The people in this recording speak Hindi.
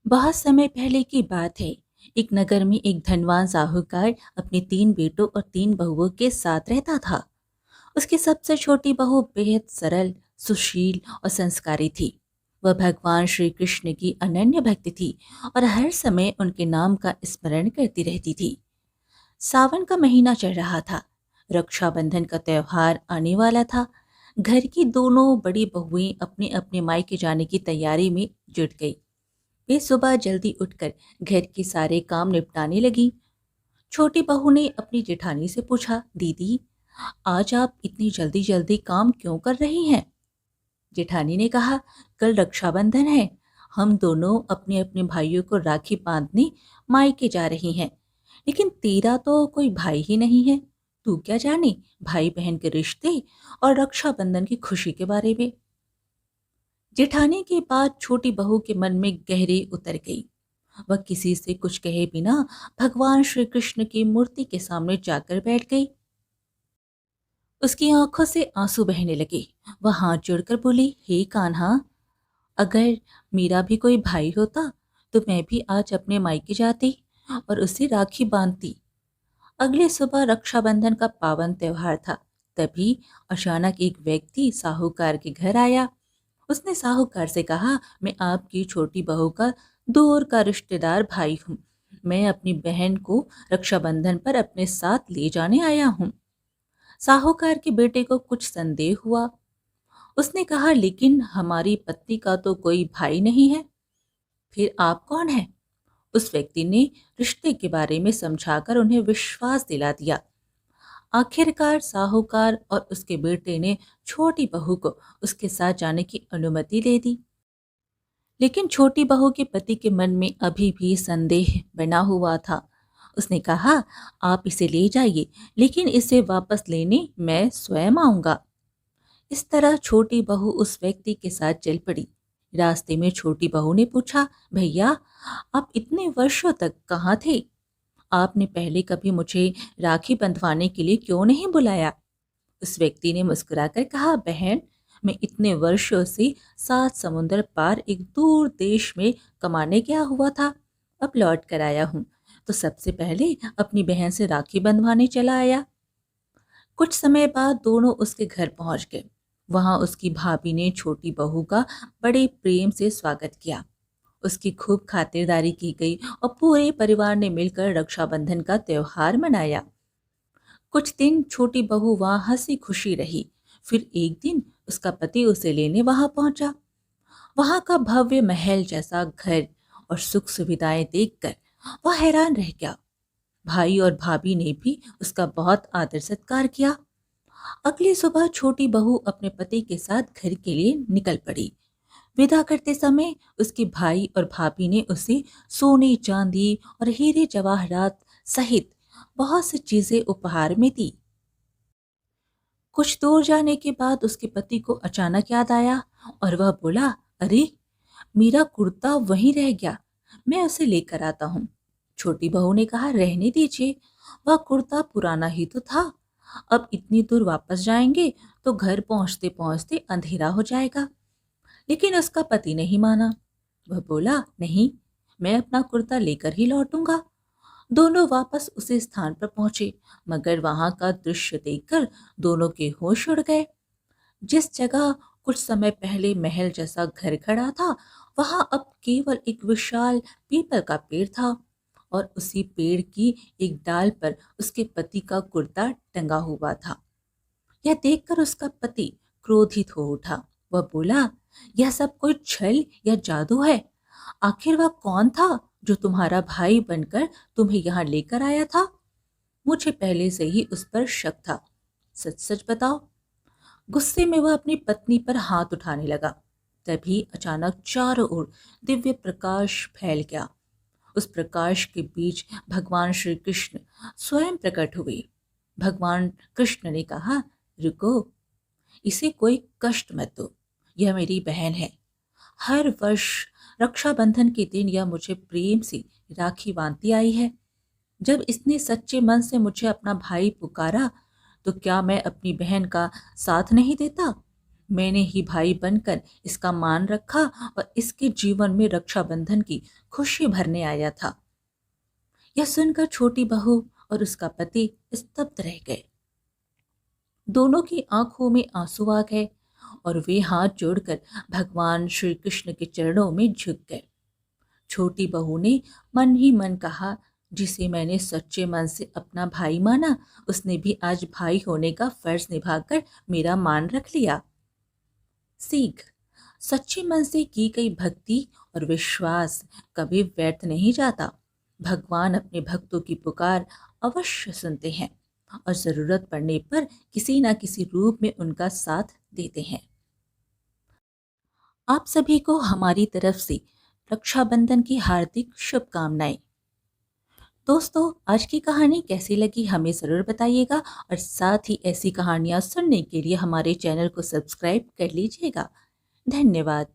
बहुत समय पहले की बात है। एक नगर में एक धनवान साहूकार अपने 3 बेटों और 3 बहुओं के साथ रहता था। उसकी सबसे छोटी बहू बेहद सरल, सुशील और संस्कारी थी। वह भगवान श्री कृष्ण की अनन्य भक्त थी और हर समय उनके नाम का स्मरण करती रहती थी। सावन का महीना चल रहा था। रक्षाबंधन का त्योहार आने वाला था। घर की दोनों बड़ी बहुएं अपने अपने मायके जाने की तैयारी में जुट गई। वे सुबह जल्दी उठकर घर के सारे काम निपटाने लगी। छोटी बहू ने अपनी जेठानी से पूछा, दीदी, आज आप इतनी जल्दी जल्दी काम क्यों कर रही हैं? जेठानी ने कहा, कल रक्षाबंधन है। हम दोनों अपने अपने भाइयों को राखी बांधने मायके जा रही हैं। लेकिन तेरा तो कोई भाई ही नहीं है। तू क्या जाने भाई बहन के रिश्ते और रक्षाबंधन की खुशी के बारे में। जेठानी की बात छोटी बहू के मन में गहरे उतर गई। वह किसी से कुछ कहे बिना भगवान श्री कृष्ण की मूर्ति के सामने जाकर बैठ गई। उसकी आंखों से आंसू बहने लगे। वह हाथ जोड़कर बोली, हे कान्हा, अगर मेरा भी कोई भाई होता तो मैं भी आज अपने मायके जाती और उसे राखी बांधती। अगले सुबह रक्षाबंधन का पावन त्योहार था। तभी अचानक एक व्यक्ति साहूकार के घर आया। उसने साहूकार से कहा, मैं आपकी छोटी बहू का दूर का रिश्तेदार भाई हूँ। मैं अपनी बहन को रक्षाबंधन पर अपने साथ ले जाने आया हूँ। साहूकार के बेटे को कुछ संदेह हुआ। उसने कहा, लेकिन हमारी पत्नी का तो कोई भाई नहीं है। फिर आप कौन हैं? उस व्यक्ति ने रिश्ते के बारे में समझाकर उन्हें विश्वास दिला दिया। आखिरकार साहूकार और उसके बेटे ने छोटी बहू को उसके साथ जाने की अनुमति दे दी। लेकिन छोटी बहू के पति के मन में अभी भी संदेह बना हुआ था। उसने कहा, आप इसे ले जाइए, लेकिन इसे वापस लेने मैं स्वयं आऊंगा। इस तरह छोटी बहू उस व्यक्ति के साथ चल पड़ी। रास्ते में छोटी बहू ने पूछा, भैया, आप इतने वर्षों तक कहाँ थे? आपने पहले कभी मुझे राखी बंधवाने के लिए क्यों नहीं बुलाया? उस व्यक्ति ने मुस्कुराकर कहा, बहन, मैं इतने वर्षों से 7 समुंदर पार एक दूर देश में कमाने गया हुआ था। अब लौट कर आया हूँ, तो सबसे पहले अपनी बहन से राखी बंधवाने चला आया। कुछ समय बाद दोनों उसके घर पहुंच गए। वहां उसकी भाभी ने छोटी बहू का बड़े प्रेम से स्वागत किया। उसकी खूब खातिरदारी की गई और पूरे परिवार ने मिलकर रक्षाबंधन का त्योहार मनाया। कुछ दिन छोटी बहू वहां हंसी खुशी रही। फिर एक दिन उसका पति उसे लेने वहां पहुंचा। वहां का भव्य महल जैसा घर और सुख सुविधाएं देखकर वह हैरान रह गया। भाई और भाभी ने भी उसका बहुत आदर सत्कार किया। अगली सुबह छोटी बहू अपने पति के साथ घर के लिए निकल पड़ी। विदा करते समय उसके भाई और भाभी ने उसे सोने, चांदी और हीरे जवाहरात सहित बहुत सी चीजें उपहार में दी। कुछ दूर जाने के बाद उसके पति को अचानक याद आया और वह बोला, अरे, मेरा कुर्ता वहीं रह गया, मैं उसे लेकर आता हूँ। छोटी बहू ने कहा, रहने दीजिए, वह कुर्ता पुराना ही तो था। अब इतनी दूर वापस जाएंगे तो घर पहुंचते पहुंचते अंधेरा हो जाएगा। लेकिन उसका पति नहीं माना। वह बोला, नहीं, मैं अपना कुर्ता लेकर ही लौटूंगा। दोनों वापस उसी स्थान पर पहुंचे, मगर वहां का दृश्य देखकर दोनों के होश उड़ गए। जिस जगह कुछ समय पहले महल जैसा घर खड़ा था, वहां अब केवल एक विशाल पीपल का पेड़ था और उसी पेड़ की एक डाल पर उसके पति का कुर्ता टंगा हुआ था। यह देखकर उसका पति क्रोधित हो उठा। वह बोला, यह सब कोई छल या जादू है। आखिर वह कौन था जो तुम्हारा भाई बनकर तुम्हें यहाँ लेकर आया था? मुझे पहले से ही उस पर शक था। सच सच बताओ। गुस्से में वह अपनी पत्नी पर हाथ उठाने लगा। तभी अचानक चारों ओर दिव्य प्रकाश फैल गया। उस प्रकाश के बीच भगवान श्री कृष्ण स्वयं प्रकट हुए। भगवान कृष्ण ने कहा, रुको, इसे कोई कष्ट मत दो। यह मेरी बहन है। हर वर्ष रक्षाबंधन के दिन यह मुझे प्रेम से राखी बांधती आई है। जब इसने सच्चे मन से मुझे अपना भाई पुकारा, तो क्या मैं अपनी बहन का साथ नहीं देता? मैंने ही भाई बनकर इसका मान रखा और इसके जीवन में रक्षाबंधन की खुशी भरने आया था। यह सुनकर छोटी बहू और उसका पति स्तब्ध रह गए। दोनों की आंखों में आंसू आ गए और वे हाथ जोड़कर भगवान श्री कृष्ण के चरणों में झुक गए। छोटी बहू ने मन ही मन कहा, जिसे मैंने सच्चे मन से अपना भाई माना, उसने भी आज भाई होने का फर्ज निभाकर मेरा मान रख लिया। सीख: सच्चे मन से की गई भक्ति और विश्वास कभी व्यर्थ नहीं जाता। भगवान अपने भक्तों की पुकार अवश्य सुनते हैं और जरूरत पड़ने पर किसी न किसी रूप में उनका साथ देते हैं। आप सभी को हमारी तरफ से रक्षाबंधन की हार्दिक शुभकामनाएं। दोस्तों, आज की कहानी कैसी लगी हमें ज़रूर बताइएगा और साथ ही ऐसी कहानियाँ सुनने के लिए हमारे चैनल को सब्सक्राइब कर लीजिएगा। धन्यवाद।